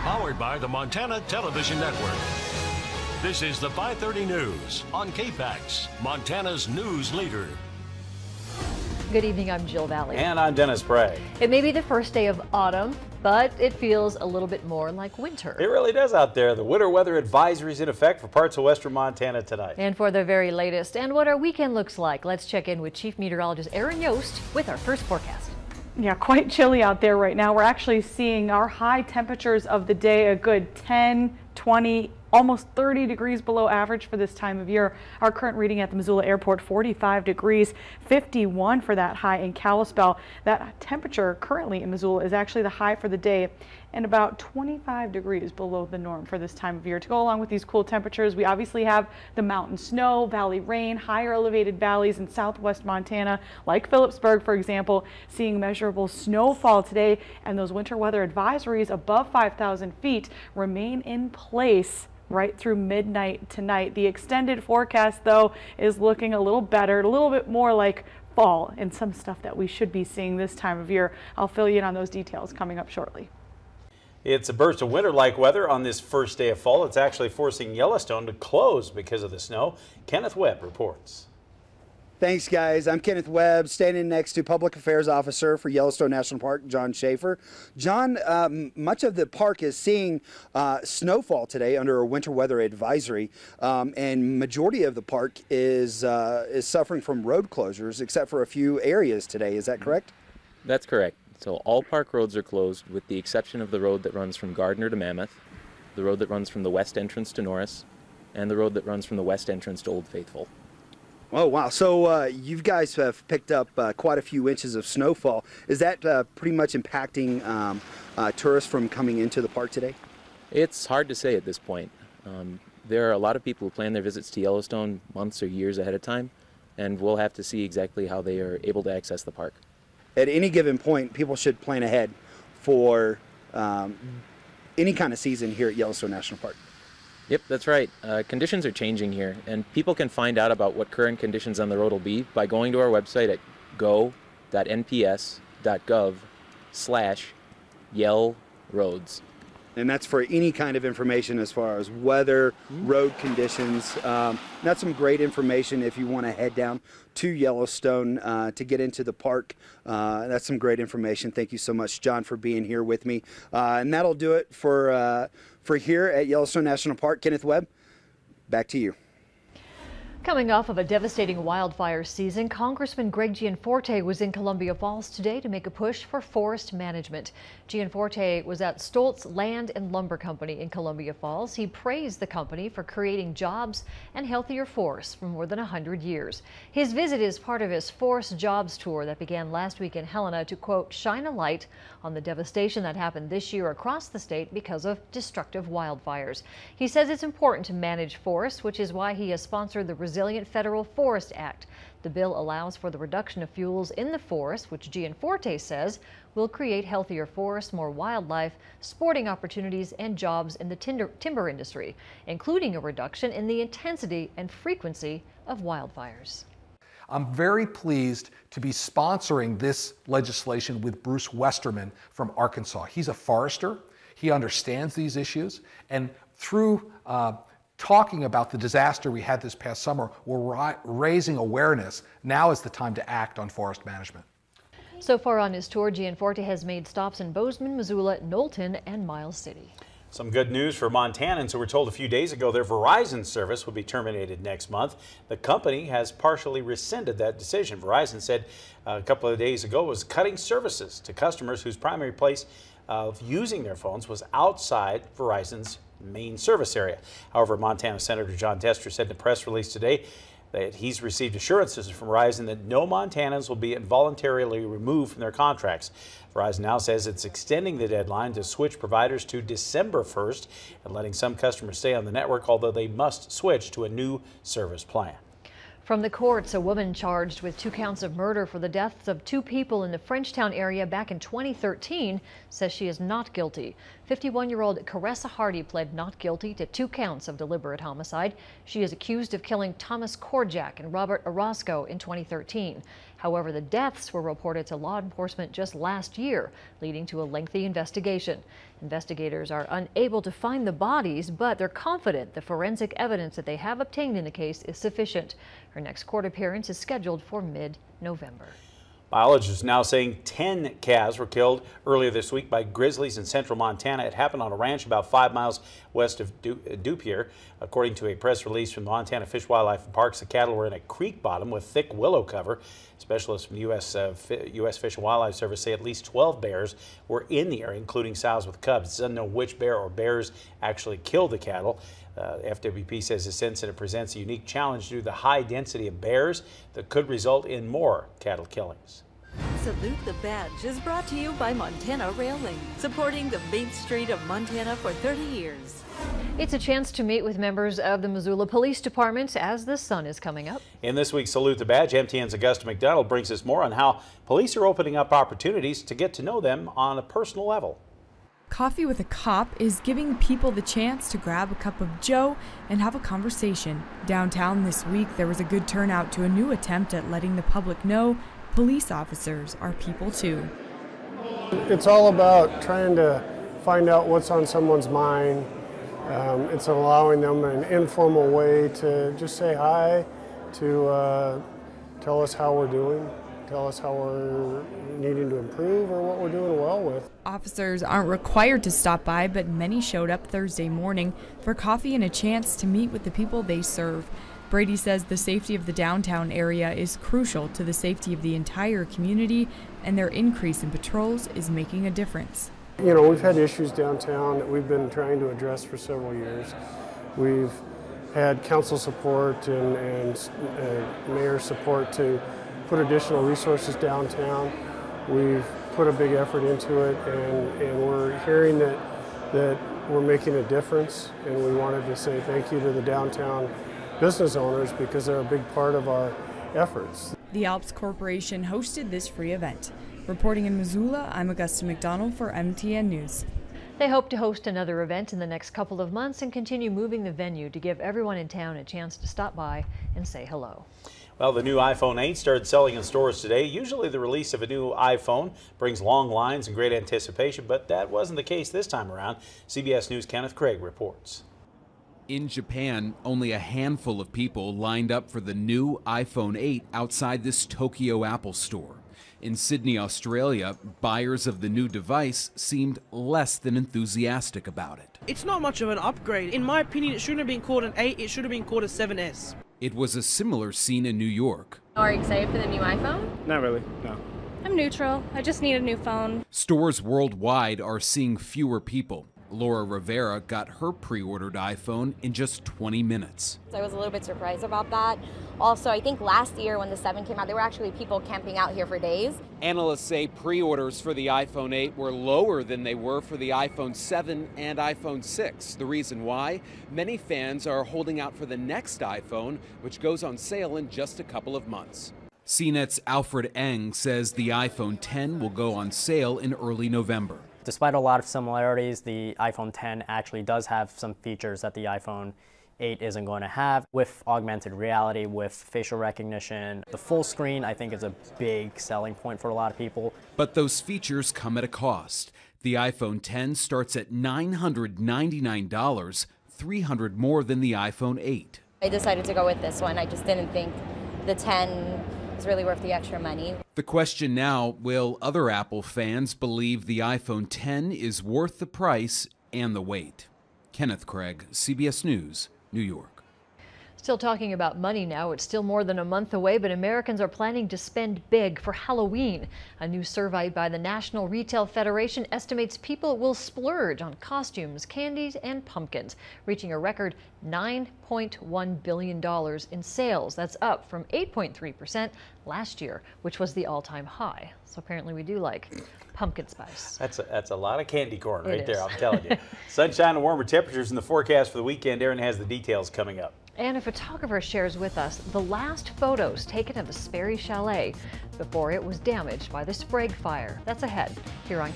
Powered by the Montana Television Network. This is the 5:30 News on KPAX, Montana's news leader. Good evening, I'm Jill Valley. And I'm Dennis Bray. It may be the first day of autumn, but it feels a little bit more like winter. It really does out there. The winter weather advisory is in effect for parts of western Montana tonight. And for the very latest and what our weekend looks like, let's check in with Chief Meteorologist Aaron Yost with our first forecast. Yeah, quite chilly out there right now. We're actually seeing our high temperatures of the day a good 10, 20, almost 30 degrees below average for this time of year. Our current reading at the Missoula Airport, 45 degrees, 51 for that high in Kalispell. That temperature currently in Missoula is actually the high for the day and about 25 degrees below the norm for this time of year. To go along with these cool temperatures, we obviously have the mountain snow, valley rain, higher elevated valleys in southwest Montana, like Phillipsburg, for example, seeing measurable snowfall today, and those winter weather advisories above 5,000 feet remain in place right through midnight tonight. The extended forecast, though, is looking a little better, a little bit more like fall and some stuff that we should be seeing this time of year. I'll fill you in on those details coming up shortly. It's a burst of winter-like weather on this first day of fall. It's actually forcing Yellowstone to close because of the snow. Kenneth Webb reports. Thanks, guys. I'm Kenneth Webb, standing next to Public Affairs Officer for Yellowstone National Park, John Schaefer. John, much of the park is seeing snowfall today under a winter weather advisory, and majority of the park is suffering from road closures, except for a few areas today. Is that correct? That's correct. So all park roads are closed with the exception of the road that runs from Gardner to Mammoth, the road that runs from the west entrance to Norris, and the road that runs from the west entrance to Old Faithful. Oh, wow. So you guys have picked up quite a few inches of snowfall. Is that pretty much impacting tourists from coming into the park today? It's hard to say at this point. There are a lot of people who plan their visits to Yellowstone months or years ahead of time, and we'll have to see exactly how they are able to access the park. At any given point, people should plan ahead for any kind of season here at Yellowstone National Park. Yep, that's right. Conditions are changing here, and people can find out about what current conditions on the road will be by going to our website at go.nps.gov/yellroads. And that's for any kind of information as far as weather, road conditions. That's some great information if you want to head down to Yellowstone to get into the park. That's some great information. Thank you so much, John, for being here with me. And that'll do it for here at Yellowstone National Park. Kenneth Webb, back to you. Coming off of a devastating wildfire season, Congressman Greg Gianforte was in Columbia Falls today to make a push for forest management. Gianforte was at Stoltz Land and Lumber Company in Columbia Falls. He praised the company for creating jobs and healthier forests for more than 100 years. His visit is part of his Forest Jobs Tour that began last week in Helena to, quote, shine a light on the devastation that happened this year across the state because of destructive wildfires. He says it's important to manage forests, which is why he has sponsored the Resilient Federal Forest Act. The bill allows for the reduction of fuels in the forest, which Gianforte says will create healthier forests, more wildlife, sporting opportunities, and jobs in the timber industry, including a reduction in the intensity and frequency of wildfires. I'm very pleased to be sponsoring this legislation with Bruce Westerman from Arkansas. He's a forester. He understands these issues, and through talking about the disaster we had this past summer, we're raising awareness. Now is the time to act on forest management. So far on his tour, Gianforte has made stops in Bozeman, Missoula, Knowlton, and Miles City. Some good news for Montanans who were told a few days ago their Verizon service would be terminated next month. The company has partially rescinded that decision. Verizon said a couple of days ago it was cutting services to customers whose primary place of using their phones was outside Verizon's main service area. However, Montana Senator John Tester said in a press release today that he's received assurances from Verizon that no Montanans will be involuntarily removed from their contracts. Verizon now says it's extending the deadline to switch providers to December 1st and letting some customers stay on the network, although they must switch to a new service plan. From the courts, a woman charged with 2 counts of murder for the deaths of 2 people in the Frenchtown area back in 2013 says she is not guilty. 51-year-old Caressa Hardy pled not guilty to 2 counts of deliberate homicide. She is accused of killing Thomas Korjak and Robert Orozco in 2013. However, the deaths were reported to law enforcement just last year, leading to a lengthy investigation. Investigators are unable to find the bodies, but they're confident the forensic evidence that they have obtained in the case is sufficient. Her next court appearance is scheduled for mid-November. Biologists now saying 10 calves were killed earlier this week by grizzlies in central Montana. It happened on a ranch about 5 miles west of Dupier. According to a press release from the Montana Fish, Wildlife and Parks, the cattle were in a creek bottom with thick willow cover. Specialists from the U.S. Fish and Wildlife Service say at least 12 bears were in the area, including sows with cubs. It's unknown which bear or bears actually killed the cattle. FWP says this incident presents a unique challenge due to the high density of bears that could result in more cattle killings. Salute the Badge is brought to you by Montana Railing, supporting the Main Street of Montana for 30 years. It's a chance to meet with members of the Missoula Police Department as the sun is coming up. In this week's Salute the Badge, MTN's Augusta McDonald brings us more on how police are opening up opportunities to get to know them on a personal level. Coffee with a Cop is giving people the chance to grab a cup of joe and have a conversation. Downtown this week, there was a good turnout to a new attempt at letting the public know police officers are people too. It's all about trying to find out what's on someone's mind. It's allowing them an informal way to just say hi, to tell us how we're doing, tell us how we're needing to improve or what we're doing well with. Officers aren't required to stop by, but many showed up Thursday morning for coffee and a chance to meet with the people they serve. Brady says the safety of the downtown area is crucial to the safety of the entire community, and their increase in patrols is making a difference. You know, we've had issues downtown that we've been trying to address for several years. We've had council support and mayor support to put additional resources downtown. We've put a big effort into it, and we're hearing that we're making a difference, and we wanted to say thank you to the downtown business owners because they're a big part of our efforts. The Alps Corporation hosted this free event. Reporting in Missoula, I'm Augusta McDonald for MTN News. They hope to host another event in the next couple of months and continue moving the venue to give everyone in town a chance to stop by and say hello. Well, the new iPhone 8 started selling in stores today. Usually the release of a new iPhone brings long lines and great anticipation, but that wasn't the case this time around. CBS News' Kenneth Craig reports. In Japan, only a handful of people lined up for the new iPhone 8 outside this Tokyo Apple store. In Sydney, Australia, buyers of the new device seemed less than enthusiastic about it. It's not much of an upgrade. In my opinion, it shouldn't have been called an 8, it should have been called a 7S. It was a similar scene in New York. Are you excited for the new iPhone? Not really, no. I'm neutral. I just need a new phone. Stores worldwide are seeing fewer people. Laura Rivera got her pre-ordered iPhone in just 20 minutes. I was a little bit surprised about that. Also, I think last year when the 7 came out, there were actually people camping out here for days. Analysts say pre-orders for the iPhone 8 were lower than they were for the iPhone 7 and iPhone 6. The reason why? Many fans are holding out for the next iPhone, which goes on sale in just a couple of months. CNET's Alfred Eng says the iPhone 10 will go on sale in early November. Despite a lot of similarities, the iPhone 10 actually does have some features that the iPhone 8 isn't going to have, with augmented reality, with facial recognition. The full screen, I think, is a big selling point for a lot of people. But those features come at a cost. The iPhone 10 starts at $999, $300 more than the iPhone 8. I decided to go with this one. I just didn't think the 10 was really worth the extra money. The question now, will other Apple fans believe the iPhone 10 is worth the price and the wait? Kenneth Craig, CBS News, New York. Still talking about money now. It's still more than a month away, but Americans are planning to spend big for Halloween. A new survey by the National Retail Federation estimates people will splurge on costumes, candies, and pumpkins, reaching a record $9.1 billion in sales. That's up from 8.3% last year, which was the all-time high. So apparently we do like pumpkin spice. That's a lot of candy corn right there, I'm telling you. Sunshine and warmer temperatures in the forecast for the weekend. Aaron has the details coming up. And a photographer shares with us the last photos taken of the Sperry Chalet before it was damaged by the Sprague fire. That's ahead here on